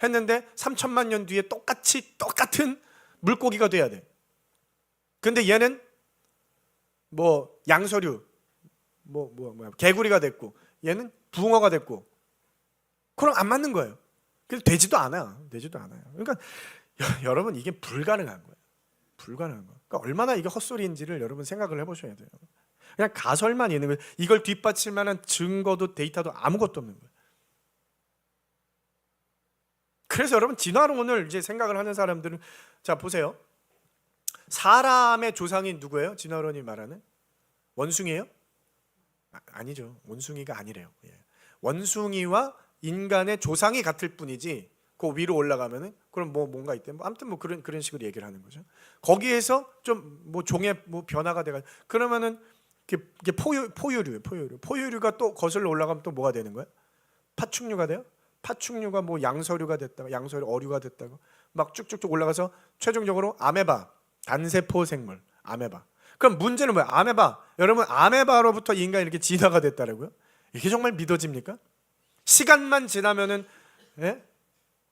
했는데 3천만 년 뒤에 똑같은 물고기가 돼야 돼. 근데 얘는 뭐 양서류, 개구리가 됐고, 얘는 붕어가 됐고, 그럼 안 맞는 거예요. 그래서 되지도 않아요. 그러니까 여러분, 이게 불가능한 거예요. 불가능한 거. 그러니까 얼마나 이게 헛소리인지를 여러분 생각을 해보셔야 돼요. 그냥 가설만 있는 거예요. 이걸 뒷받칠 만한 증거도 데이터도 아무것도 없는 거예요. 그래서 여러분, 진화론을 이제 생각을 하는 사람들은, 자 보세요. 사람의 조상이 누구예요? 진화론이 말하는 원숭이예요? 아니죠. 원숭이가 아니래요. 원숭이와 인간의 조상이 같을 뿐이지, 그 위로 올라가면은 그럼 뭔가 있대. 아무튼 그런 식으로 얘기를 하는 거죠. 거기에서 좀 종의 변화가 돼가. 그러면은 이게 포유류예요. 포유류가 또 거슬러 올라가면 또 뭐가 되는 거야? 파충류가 돼요. 파충류가 양서류가 됐다고, 양서류 어류가 됐다고 막 쭉쭉쭉 올라가서 최종적으로 아메바, 단세포 생물, 아메바. 그럼 문제는 뭐야? 여러분, 아메바로부터 인간이 이렇게 진화가 됐다라고요? 이게 정말 믿어집니까? 시간만 지나면은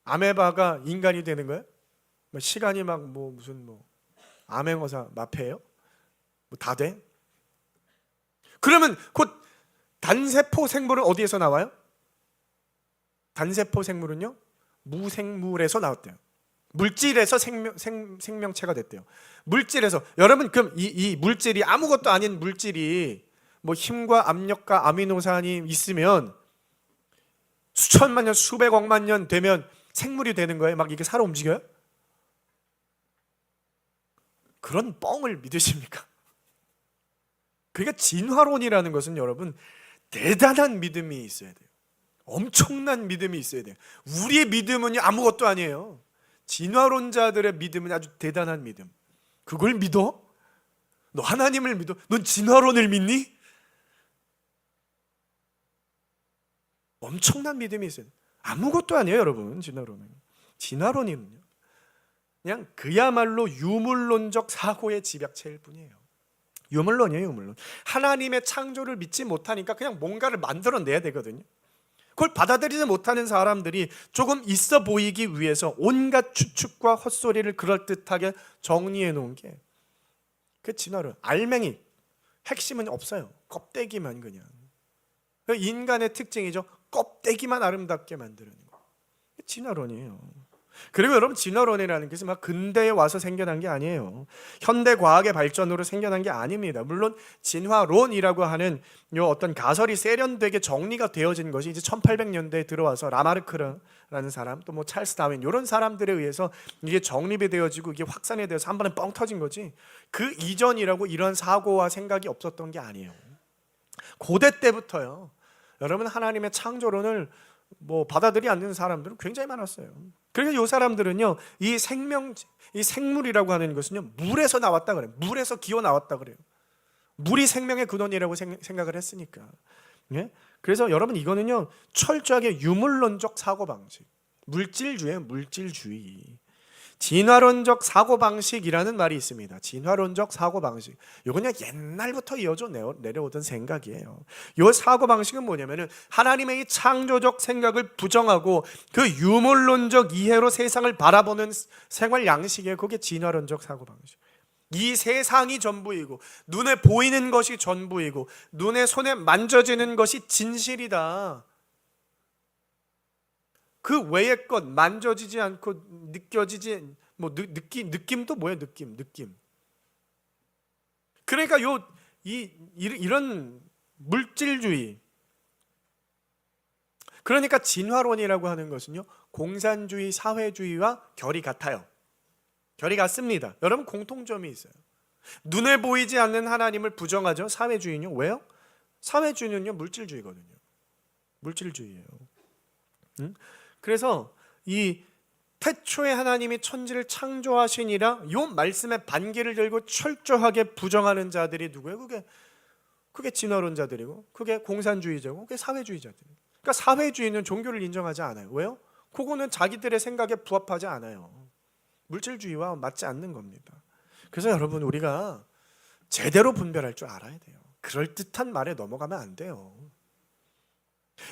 아메바가 인간이 되는 거예요? 시간이 무슨 암행어사 마패예요? 다 돼? 그러면 곧 단세포 생물은 어디에서 나와요? 단세포 생물은요, 무생물에서 나왔대요. 물질에서 생명체가 됐대요. 물질에서. 여러분, 그럼 이 물질이 아무것도 아닌 물질이 힘과 압력과 아미노산이 있으면 수천만 년, 수백억만 년 되면 생물이 되는 거예요? 이게 살아 움직여요? 그런 뻥을 믿으십니까? 그러니까 진화론이라는 것은 여러분, 대단한 믿음이 있어야 돼요. 엄청난 믿음이 있어야 돼요. 우리의 믿음은 아무것도 아니에요. 진화론자들의 믿음은 아주 대단한 믿음. 그걸 믿어? 너 하나님을 믿어? 넌 진화론을 믿니? 엄청난 믿음이 있어요. 아무것도 아니에요, 여러분. 진화론이는요, 그냥 그야말로 유물론적 사고의 집약체일 뿐이에요. 유물론이에요, 유물론. 하나님의 창조를 믿지 못하니까 그냥 뭔가를 만들어내야 되거든요. 그걸 받아들이지 못하는 사람들이 조금 있어 보이기 위해서 온갖 추측과 헛소리를 그럴듯하게 정리해 놓은 게 그 진화론. 알맹이, 핵심은 없어요. 껍데기만 그냥. 인간의 특징이죠. 껍데기만 아름답게 만드는 거. 진화론이에요. 그리고 여러분, 진화론이라는 것이 근대에 와서 생겨난 게 아니에요. 현대 과학의 발전으로 생겨난 게 아닙니다. 물론 진화론이라고 하는 요 어떤 가설이 세련되게 정리가 되어진 것이 이제 1800년대에 들어와서 라마르크라는 사람, 또 찰스 다윈, 이런 사람들에 의해서 이게 정립이 되어지고 이게 확산이 되어서 한 번에 뻥 터진 거지, 그 이전이라고 이런 사고와 생각이 없었던 게 아니에요. 고대 때부터요, 여러분, 하나님의 창조론을 뭐 받아들이 않는 사람들은 굉장히 많았어요. 그러니까 이 사람들은요, 이 생물이라고 하는 것은요, 물에서 나왔다 그래요. 물에서 기어 나왔다 그래요. 물이 생명의 근원이라고 생각을 했으니까. 예? 그래서 여러분, 이거는요 철저하게 유물론적 사고방식, 물질주의예요. 물질주의. 진화론적 사고방식이라는 말이 있습니다. 진화론적 사고방식. 이건 옛날부터 이어져 내려오던 생각이에요. 이 사고방식은 뭐냐면은 하나님의 이 창조적 생각을 부정하고 그 유물론적 이해로 세상을 바라보는 생활 양식이에요. 그게 진화론적 사고방식. 이 세상이 전부이고 눈에 보이는 것이 전부이고 눈에 손에 만져지는 것이 진실이다. 그 외의 것 만져지지 않고 느껴지지 뭐 느낌도 뭐예요? 느낌. 그러니까 이런 물질주의, 그러니까 진화론이라고 하는 것은요 공산주의, 사회주의와 결이 같아요. 결이 같습니다. 여러분, 공통점이 있어요. 눈에 보이지 않는 하나님을 부정하죠. 사회주의는요. 왜요? 사회주의는요 물질주의거든요. 물질주의예요. 그래서 이 태초에 하나님이 천지를 창조하시니라 이 말씀의 반기를 들고 철저하게 부정하는 자들이 누구예요? 그게 진화론자들이고 그게 공산주의자고 그게 사회주의자들이에요. 그러니까 사회주의는 종교를 인정하지 않아요. 왜요? 그거는 자기들의 생각에 부합하지 않아요. 물질주의와 맞지 않는 겁니다. 그래서 여러분, 우리가 제대로 분별할 줄 알아야 돼요. 그럴듯한 말에 넘어가면 안 돼요.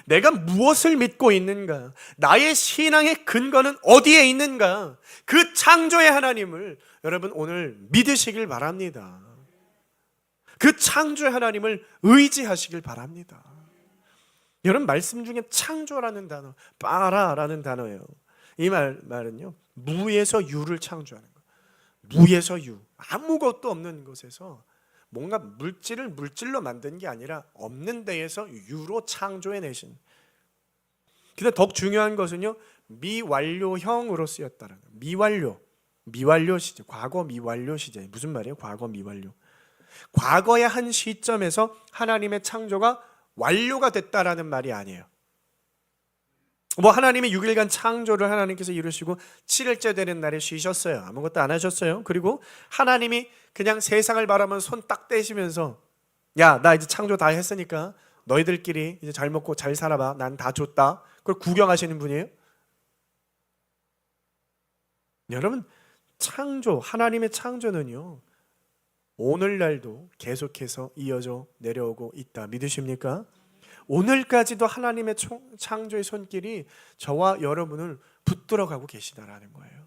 내가 무엇을 믿고 있는가? 나의 신앙의 근거는 어디에 있는가? 그 창조의 하나님을 여러분 오늘 믿으시길 바랍니다. 그 창조의 하나님을 의지하시길 바랍니다. 여러분, 말씀 중에 창조라는 단어, 빠라라는 단어예요. 이 말은요 무에서 유를 창조하는 거예요. 무에서 유, 아무것도 없는 곳에서 뭔가 물질을 물질로 만든 게 아니라 없는 데에서 유로 창조해내신. 근데 더욱 중요한 것은요 미완료형으로 쓰였다는 거예요. 미완료 시제, 과거 미완료 시제. 무슨 말이에요? 과거 미완료. 과거의 한 시점에서 하나님의 창조가 완료가 됐다라는 말이 아니에요. 뭐 하나님이 6일간 창조를 하나님께서 이루시고 7일째 되는 날에 쉬셨어요. 아무것도 안 하셨어요. 그리고 하나님이 그냥 세상을 바라보면 손 딱 떼시면서 야, 나 이제 창조 다 했으니까 너희들끼리 이제 잘 먹고 잘 살아봐. 난 다 줬다. 그걸 구경하시는 분이에요? 여러분, 하나님의 창조는요 오늘날도 계속해서 이어져 내려오고 있다. 믿으십니까? 오늘까지도 하나님의 창조의 손길이 저와 여러분을 붙들어가고 계시다라는 거예요.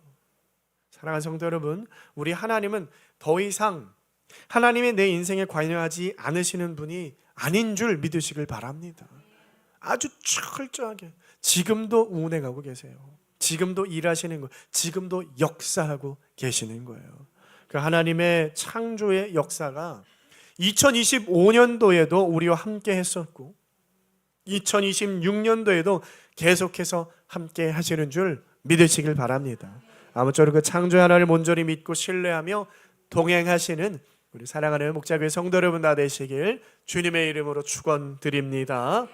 사랑하는 성도 여러분, 우리 하나님은 더 이상 하나님의 내 인생에 관여하지 않으시는 분이 아닌 줄 믿으시길 바랍니다. 아주 철저하게 지금도 운행하고 계세요. 지금도 일하시는 거예요. 지금도 역사하고 계시는 거예요. 그 하나님의 창조의 역사가 2025년도에도 우리와 함께 했었고 2026년도에도 계속해서 함께 하시는 줄 믿으시길 바랍니다. 아무쪼록 그 창조의 하나님을 온전히 믿고 신뢰하며 동행하시는 우리 사랑하는 목자교회 성도 여러분 다 되시길 주님의 이름으로 축원드립니다.